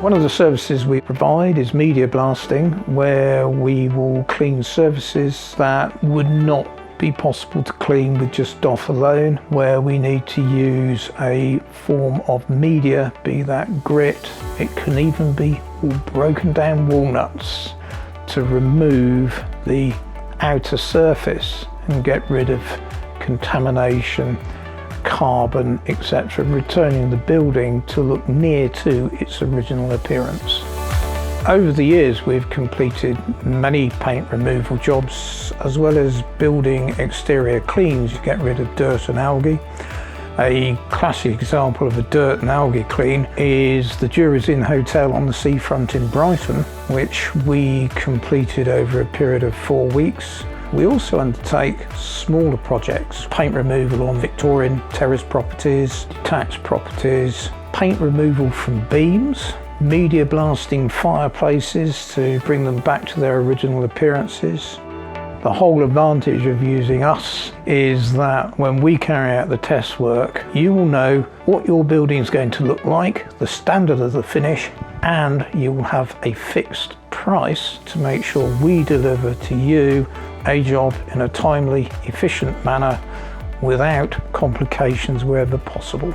One of the services we provide is media blasting, where we will clean surfaces that would not be possible to clean with just DOFF alone, where we need to use a form of media, be that grit, it can even be all broken down walnuts, to remove the outer surface and get rid of contamination, carbon, etc., returning the building to look near to its original appearance. Over the years we've completed many paint removal jobs as well as building exterior cleans to get rid of dirt and algae. A classic example of a dirt and algae clean is the Jury's Inn Hotel on the seafront in Brighton, which we completed over a period of 4 weeks. We also undertake smaller projects, paint removal on Victorian terrace properties, detached properties, paint removal from beams, media blasting fireplaces to bring them back to their original appearances. The whole advantage of using us is that when we carry out the test work, you will know what your building is going to look like, the standard of the finish, and you will have a fixed price to make sure we deliver to you a job in a timely, efficient manner without complications wherever possible.